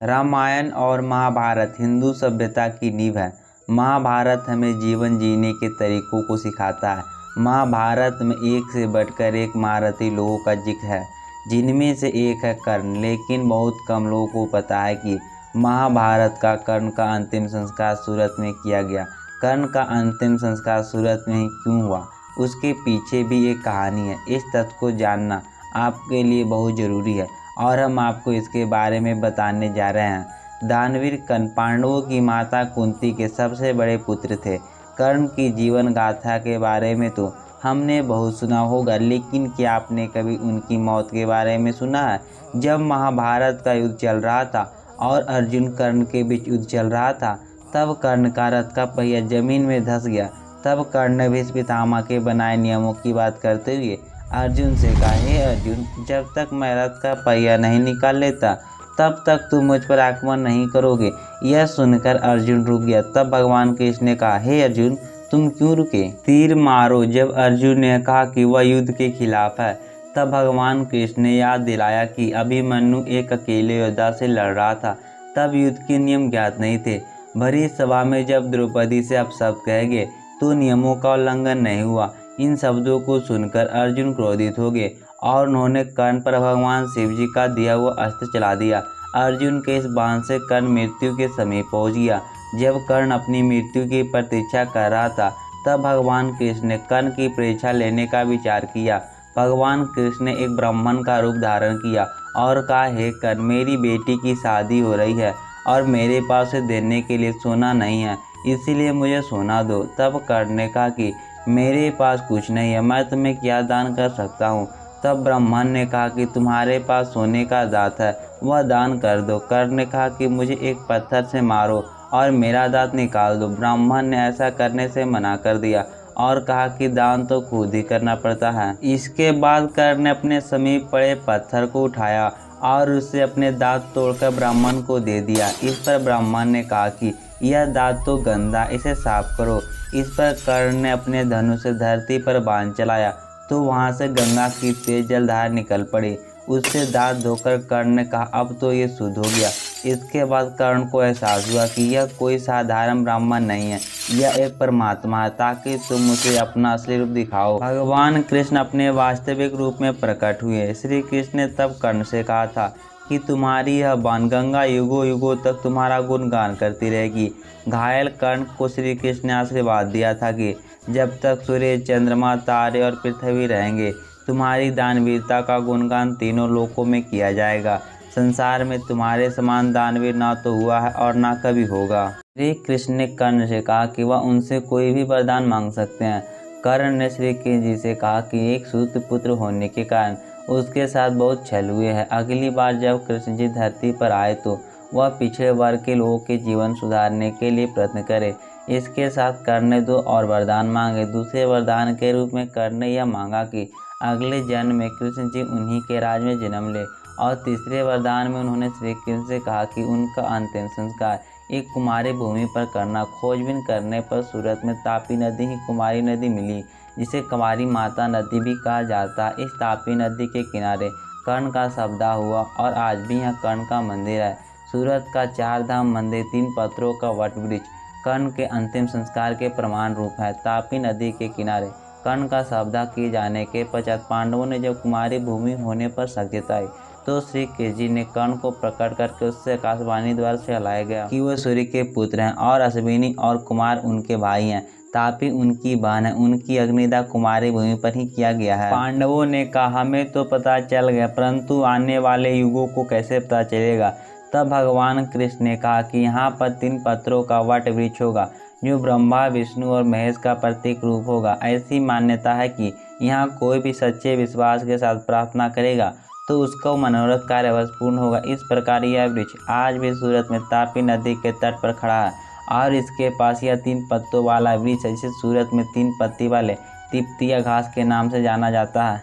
रामायण और महाभारत हिंदू सभ्यता की नींव है। महाभारत हमें जीवन जीने के तरीकों को सिखाता है। महाभारत में एक से बढ़कर एक महारथी लोगों का जिक्र है, जिनमें से एक है कर्ण। लेकिन बहुत कम लोगों को पता है कि महाभारत का कर्ण का अंतिम संस्कार सूरत में किया गया। कर्ण का अंतिम संस्कार सूरत में ही क्यों हुआ, उसके पीछे भी एक कहानी है। इस तथ्य को जानना आपके लिए बहुत ज़रूरी है और हम आपको इसके बारे में बताने जा रहे हैं। दानवीर कर्ण पांडवों की माता कुंती के सबसे बड़े पुत्र थे। कर्ण की जीवन गाथा के बारे में तो हमने बहुत सुना होगा, लेकिन क्या आपने कभी उनकी मौत के बारे में सुना है? जब महाभारत का युद्ध चल रहा था और अर्जुन कर्ण के बीच युद्ध चल रहा था, तब कर्ण का रथ का पहिया जमीन में धंस गया। तब कर्ण ने भीष्म पितामह के बनाए नियमों की बात करते हुए अर्जुन से कहा, हे अर्जुन, जब तक मैं रथ का पहिया नहीं निकाल लेता तब तक तुम मुझ पर आक्रमण नहीं करोगे। यह सुनकर अर्जुन रुक गया। तब भगवान कृष्ण ने कहा, हे अर्जुन, तुम क्यों रुके? तीर मारो। जब अर्जुन ने कहा कि वह युद्ध के खिलाफ है, तब भगवान कृष्ण ने याद दिलाया कि अभिमन्यु एक अकेले योद्धा से लड़ रहा था। तब युद्ध के नियम ज्ञात नहीं थे। भरी सभा में जब द्रौपदी से अपशब्द कहे गए तो नियमों का उल्लंघन नहीं हुआ। इन शब्दों को सुनकर अर्जुन क्रोधित हो गए और उन्होंने कर्ण पर भगवान शिव जी का दिया हुआ अस्त्र चला दिया। अर्जुन के इस बाण से कर्ण मृत्यु के समीप पहुंच गया। जब कर्ण अपनी मृत्यु की प्रतीक्षा कर रहा था, तब भगवान कृष्ण ने कर्ण की परीक्षा लेने का विचार किया। भगवान कृष्ण ने एक ब्राह्मण का रूप धारण किया और कहा, हे कर्ण, मेरी बेटी की शादी हो रही है और मेरे पास उसे देने के लिए सोना नहीं है, इसीलिए मुझे सोना दो। तब कर्ण ने कहा कि मेरे पास कुछ नहीं है, मैं तुम्हें क्या दान कर सकता हूँ? तब ब्राह्मण ने कहा कि तुम्हारे पास सोने का दांत है, वह दान कर दो। कर्ण ने कहा कि मुझे एक पत्थर से मारो और मेरा दांत निकाल दो। ब्राह्मण ने ऐसा करने से मना कर दिया और कहा कि दान तो खुद ही करना पड़ता है। इसके बाद कर्ण ने अपने समीप पड़े पत्थर को उठाया और उससे अपने दांत तोड़कर ब्राह्मण को दे दिया। इस पर ब्राह्मण ने कहा कि यह दांत तो गंदा, इसे साफ करो। इस पर कर्ण ने अपने धनुष से धरती पर बाण चलाया तो वहां से गंगा की तेज जलधार निकल पड़ी। उससे दांत धोकर कर्ण ने कहा, अब तो ये शुद्ध हो गया। इसके बाद कर्ण को एहसास हुआ कि यह कोई साधारण ब्राह्मण नहीं है, यह एक परमात्मा है, ताकि तुम उसे अपना असली रूप दिखाओ। भगवान कृष्ण अपने वास्तविक रूप में प्रकट हुए। श्री कृष्ण ने तब कर्ण से कहा था कि तुम्हारी यह बाण गंगा युगों युगों तक तुम्हारा गुणगान करती रहेगी। घायल कर्ण को श्री कृष्ण ने आशीर्वाद दिया था कि जब तक सूर्य, चंद्रमा, तारे और पृथ्वी रहेंगे, तुम्हारी दानवीरता का गुणगान तीनों लोकों में किया जाएगा। संसार में तुम्हारे समान दानवीर ना तो हुआ है और ना कभी होगा। श्री कृष्ण ने कर्ण से कहा कि वह उनसे कोई भी वरदान मांग सकते हैं। कर्ण ने श्री कृष्ण जी से कहा कि एक सूत पुत्र होने के कारण उसके साथ बहुत छल हुए हैं। अगली बार जब कृष्ण जी धरती पर आए तो वह पिछड़े वर्ग के लोगों के जीवन सुधारने के लिए प्रयत्न करे। इसके साथ कर्ण ने दो और वरदान मांगे। दूसरे वरदान के रूप में कर्ण ने यह मांगा कि अगले जन्म में कृष्ण जी उन्हीं के राज में जन्म ले। और तीसरे वरदान में उन्होंने श्री कृष्ण से कहा कि उनका अंतिम संस्कार एक कुमारी भूमि पर करना। खोजबीन करने पर सूरत में तापी नदी ही कुमारी नदी मिली, जिसे कुमारी माता नदी भी कहा जाता है। इस तापी नदी के किनारे कर्ण का शवदाह हुआ और आज भी यहाँ कर्ण का मंदिर है। सूरत का 4 धाम मंदिर 3 पत्थरों का वट वृक्ष कर्ण के अंतिम संस्कार के प्रमाण रूप है। तापी नदी के किनारे कर्ण का शवदाह किए जाने के पश्चात पांडवों ने जब कुमारी भूमि होने पर शक जताई तो श्री कृष्ण जी ने कर्ण को प्रकट करके उससे आकाशवाणी द्वारा सहलाया गया कि वह सूर्य के पुत्र हैं और अश्विनी और कुमार उनके भाई हैं। तापी उनकी बहन है। उनकी अग्निदाह कुमारी भूमि पर ही किया गया है। पांडवों ने कहा, हमें तो पता चल गया, परंतु आने वाले युगों को कैसे पता चलेगा? तब भगवान कृष्ण ने कहा कि यहाँ पर 3 पत्थरों का वट वृक्ष होगा, जो ब्रह्मा, विष्णु और महेश का प्रतीक रूप होगा। ऐसी मान्यता है कि यहाँ कोई भी सच्चे विश्वास के साथ प्रार्थना करेगा तो उसका मनोरथ कार्य अवश्य पूर्ण होगा। इस प्रकार यह वृक्ष आज भी सूरत में तापी नदी के तट पर खड़ा है और इसके पास यह 3 पत्तों वाला वृक्ष है, जिसे सूरत में 3 पत्ती वाले तिप्तिया घास के नाम से जाना जाता है।